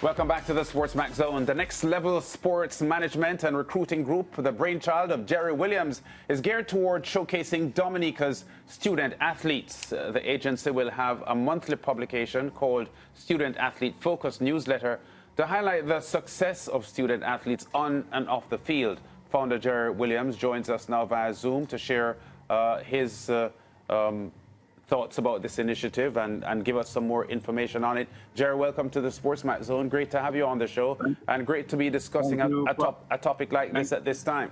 Welcome back to the SportsMax Zone. The Next Level Sports Management and Recruiting Group, the brainchild of Jerry Williams, is geared toward showcasing Dominica's student athletes. The agency will have a monthly publication called Student Athlete Focus Newsletter to highlight the success of student athletes on and off the field. Founder Jerry Williams joins us now via Zoom to share his thoughts about this initiative and give us some more information on it. Jerry, welcome to the SportsMax Zone. Great to have you on the show and great to be discussing a topic like this at this time.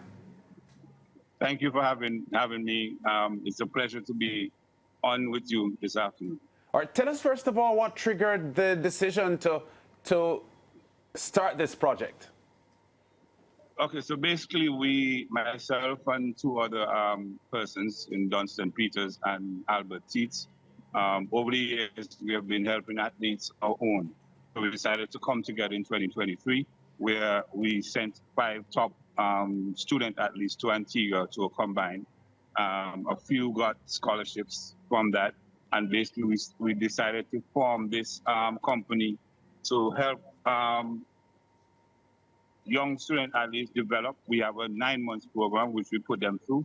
Thank you for having me. It's a pleasure to be on with you this afternoon. All right, tell us first of all what triggered the decision to start this project. Okay, so basically myself and two other persons in Dunstan Peters and Albert Teets, over the years we have been helping athletes our own. So we decided to come together in 2023 where we sent 5 top student athletes to Antigua to a combine. A few got scholarships from that, and basically we decided to form this company to help young student athletes develop. We have a 9-month program which we put them through,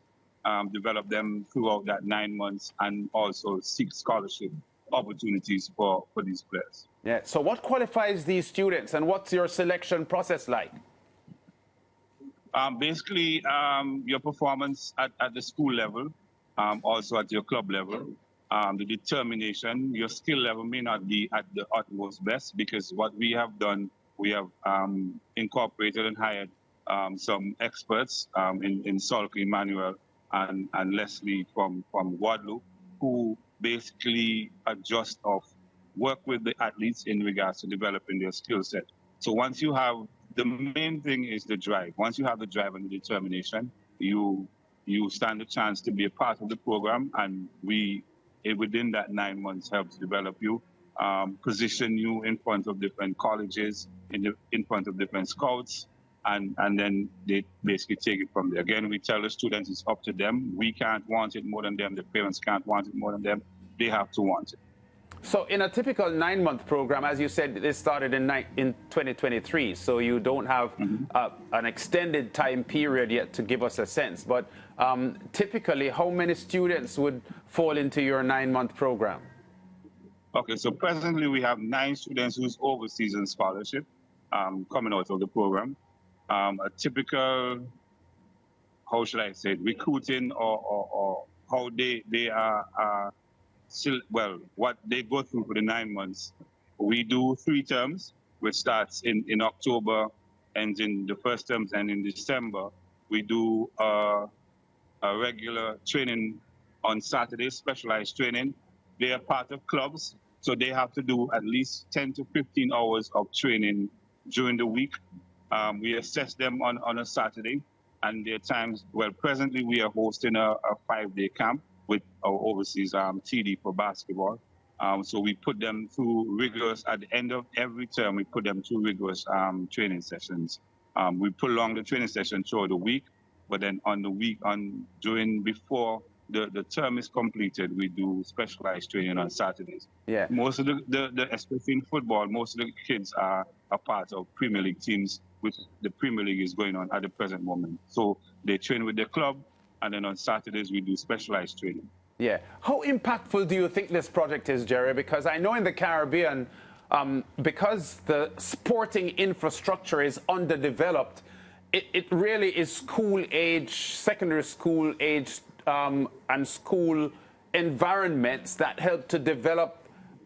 develop them throughout that 9 months, and also seek scholarship opportunities for these players. Yeah. So what qualifies these students and what's your selection process like? Basically, your performance at the school level, also at your club level, the determination, your skill level may not be at the utmost best, because what we have done, we have incorporated and hired some experts in Solke Emmanuel and Leslie from Guadeloupe, who basically adjust work with the athletes in regards to developing their skill set. So once you have, the main thing is the drive. Once you have the drive and the determination, you stand a chance to be a part of the program, and within that 9 months helps develop you, position you in front of different colleges, in front of different scouts, and then they basically take it from there. Again, we tell the students it's up to them. We can't want it more than them. The parents can't want it more than them. They have to want it. So in a typical 9-month program, as you said, this started in 2023, so you don't have an extended time period yet to give us a sense. But typically, how many students would fall into your 9-month program? Okay, so presently we have 9 students whose overseas scholarship coming out of the program. A typical, how should I say it, recruiting or how they are still, well, what they go through for the 9 months. We do 3 terms, which starts in October, ends in the first terms, and in December we do a regular training on Saturdays, specialized training. They are part of clubs, so they have to do at least 10 to 15 hours of training during the week. We assess them on a Saturday, and there are times, well, presently we are hosting a 5-day camp with our overseas TD for basketball. So we put them through rigorous, at the end of every term, we put them through rigorous training sessions. We prolong the training session throughout the week, but then on the week, before the term is completed, we do specialized training on Saturdays. Yeah. Most of the especially in football, most of the kids are a part of Premier League teams, which the Premier League is going on at the present moment. So they train with their club, and then on Saturdays we do specialized training. Yeah. How impactful do you think this project is, Jerry? Because I know in the Caribbean, because the sporting infrastructure is underdeveloped, it really is school age, secondary school age, and school environments that help to develop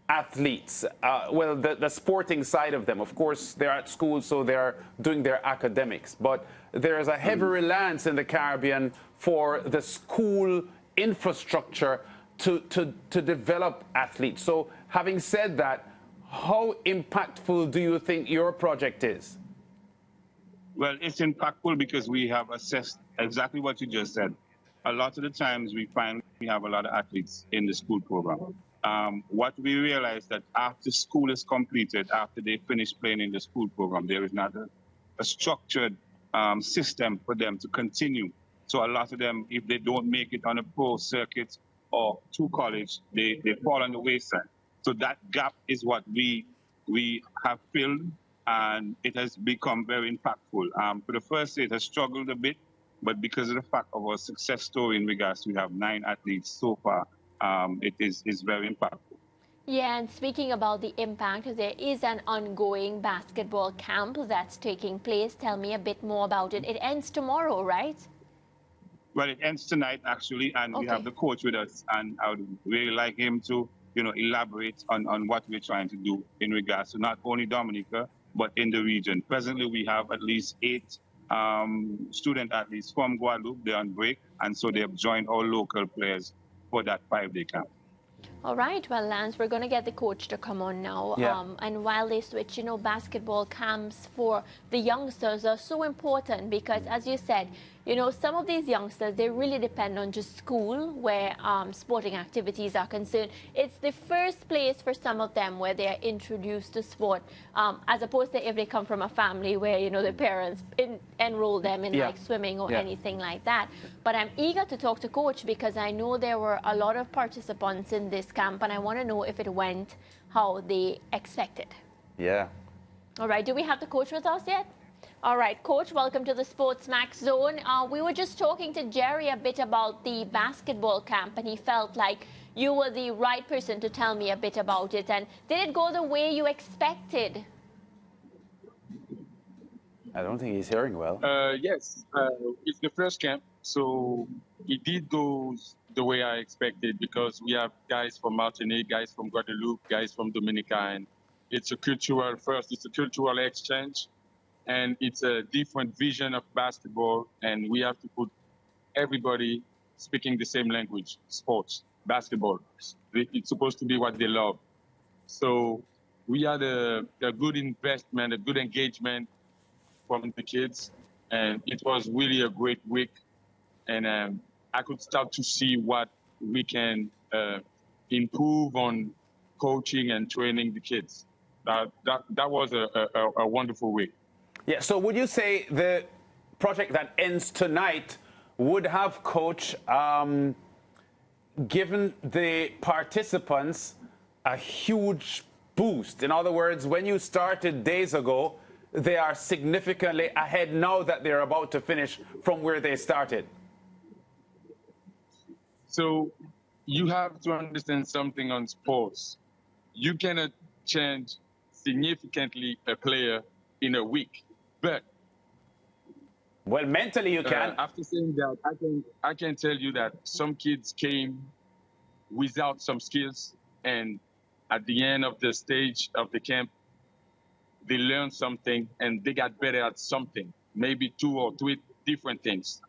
athletes. Well, the sporting side of them. Of course, they're at school, so they're doing their academics. But there's a heavy reliance in the Caribbean for the school infrastructure to develop athletes. So having said that, how impactful do you think your project is? Well, it's impactful because we have assessed exactly what you just said. A lot of the times we find we have a lot of athletes in the school program. What we realize that after school is completed, after they finish playing in the school program, there is not a structured system for them to continue. So a lot of them, if they don't make it on a pro circuit or to college, they fall on the wayside. So that gap is what we have filled and it has become very impactful. For the first year, it has struggled a bit, but because of the fact of our success story in regards to we have 9 athletes so far, it is very impactful. Yeah, and speaking about the impact, there is an ongoing basketball camp that's taking place. Tell me a bit more about it. It ends tomorrow, right? Well, it ends tonight, actually, and we have the coach with us, and I would really like him to, elaborate on what we're trying to do in regards to not only Dominica, but in the region. Presently, we have at least 8 student athletes from Guadeloupe. They're on break, and so they have joined our local players for that 5-day camp. All right, well, Lance, we're going to get the coach to come on now. Yeah. And while they switch, basketball camps for the youngsters are so important because, as you said, some of these youngsters, they really depend on just school where sporting activities are concerned. It's the first place for some of them where they're introduced to sport, as opposed to if they come from a family where, their parents enroll them in like swimming or anything like that. But I'm eager to talk to Coach because I know there were a lot of participants in this camp and I want to know if it went how they expected. Yeah. All right, do we have the coach with us yet? All right, Coach, welcome to the SportsMax Zone. We were just talking to Jerry a bit about the basketball camp, and he felt like you were the right person to tell me a bit about it. And did it go the way you expected? I don't think he's hearing well. Yes, it's the first camp, so it did go the way I expected because we have guys from Martinique, guys from Guadeloupe, guys from Dominica, and it's a cultural exchange. And it's a different vision of basketball, and we have to put everybody speaking the same language, sports, basketball. It's supposed to be what they love. So we had a good investment, a good engagement from the kids, and it was really a great week. And I could start to see what we can improve on coaching and training the kids. That was a wonderful week. Yeah, so would you say the project that ends tonight would have, Coach, given the participants a huge boost? In other words, when you started days ago, they are significantly ahead now that they're about to finish from where they started. So you have to understand something on sports. You cannot change significantly a player in a week. But well, mentally you can. After saying that, I can tell you that some kids came without some skills, and at the end of the stage of the camp, they learned something and they got better at something, maybe 2 or 3 different things.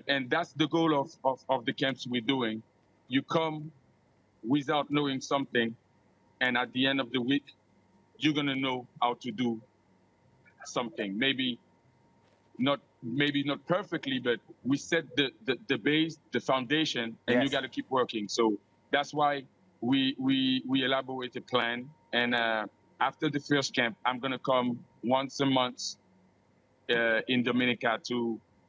And that's the goal of the camps we're doing. You come without knowing something, and at the end of the week, you're gonna know how to do something. Maybe not perfectly, but we set the base, the foundation, and you got to keep working. So that's why we elaborate a plan. And after the first camp, I'm gonna come once a month in Dominica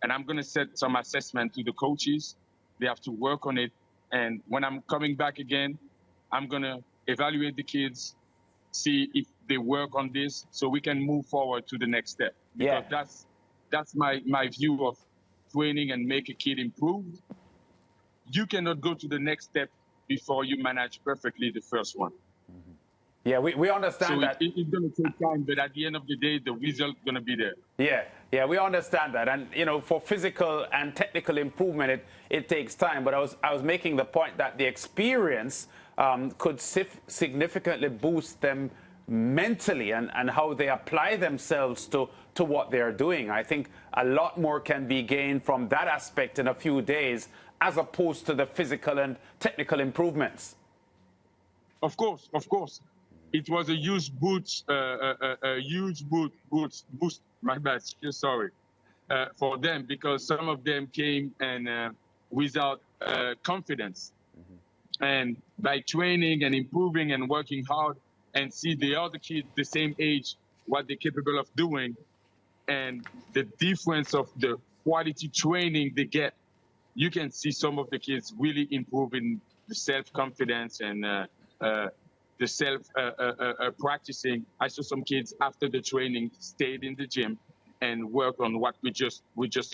and I'm gonna set some assessment to the coaches. They have to work on it. And when I'm coming back again, I'm gonna evaluate the kids, see if they work on this so we can move forward to the next step. Because that's my view of training and make a kid improve. You cannot go to the next step before you manage perfectly the first one. Yeah, we understand that. It's going to take time, but at the end of the day, the result's going to be there. Yeah, we understand that. And, for physical and technical improvement, it takes time. But I was making the point that the experience could significantly boost them mentally and how they apply themselves to what they're doing. I think a lot more can be gained from that aspect in a few days as opposed to the physical and technical improvements. Of course. It was a huge boost, my bad, sorry, for them, because some of them came and without confidence. And by training and improving and working hard and see the other kids the same age, what they're capable of doing, and the difference of the quality training they get, you can see some of the kids really improving the self-confidence and the self practicing. I saw some kids after the training stayed in the gym and work on what we just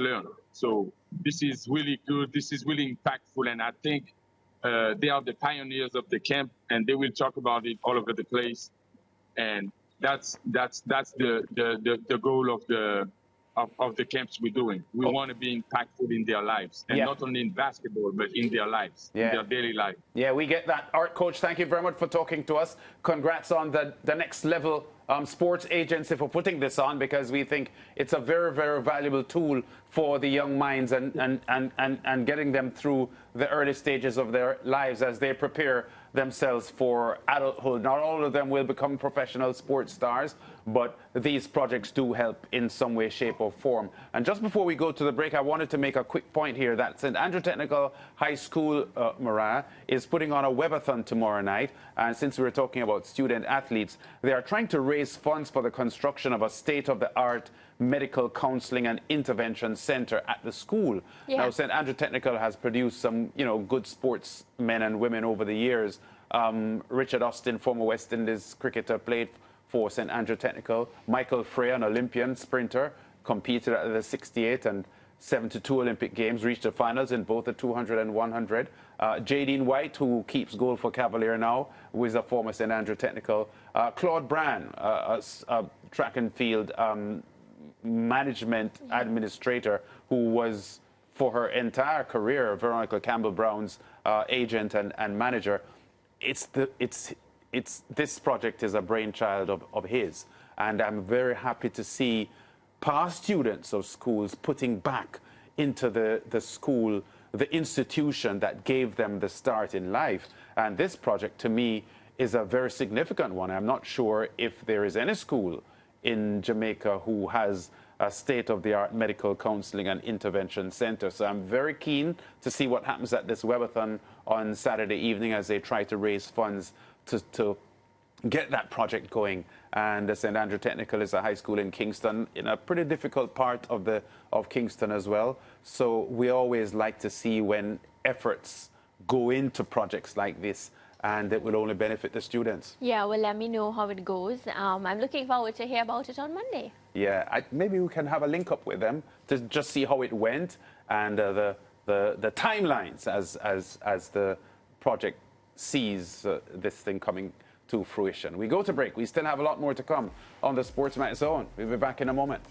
learned. So this is really good. This is really impactful, and I think they are the pioneers of the camp, and they will talk about it all over the place. And that's the goal of the camps we're doing. We want to be impactful in their lives, and not only in basketball, but in their lives, in their daily life. Yeah, we get that. Art Coach, thank you very much for talking to us. Congrats on the next level sports agency for putting this on, because we think it's a very, very valuable tool for the young minds and getting them through the early stages of their lives as they prepare themselves for adulthood. Not all of them will become professional sports stars, but these projects do help in some way, shape or form. And just before we go to the break, I wanted to make a quick point here that St. Andrew Technical High School, Mariah, is putting on a webathon tomorrow night. And since we were talking about student athletes, they are trying to raise funds for the construction of a state-of-the-art medical counseling and intervention center at the school. Now, St. Andrew Technical has produced some, good sportsmen and women over the years. Richard Austin, former West Indies cricketer, played for St. Andrew Technical. Michael Frey, an Olympian sprinter, competed at the 68 and 72 Olympic Games, reached the finals in both the 200 and 100. Jadine White, who keeps goal for Cavalier now, who is a former St. Andrew Technical. Claude Brand, a track and field management administrator, who was for her entire career Veronica Campbell Brown's agent and manager. This project is a brainchild of his, and I'm very happy to see past students of schools putting back into the school the institution that gave them the start in life. And this project, to me, is a very significant one. I'm not sure if there is any school in Jamaica who has a state-of-the-art medical counseling and intervention center. So I'm very keen to see what happens at this webathon on Saturday evening as they try to raise funds to get that project going. And St. Andrew Technical is a high school in Kingston, in a pretty difficult part of Kingston as well. So we always like to see when efforts go into projects like this, and it will only benefit the students. Yeah, well, let me know how it goes. I'm looking forward to hear about it on Monday. Yeah, maybe we can have a link up with them to just see how it went and the timelines as the project sees this thing coming to fruition. We go to break. We still have a lot more to come on the SportsMax Zone. We'll be back in a moment.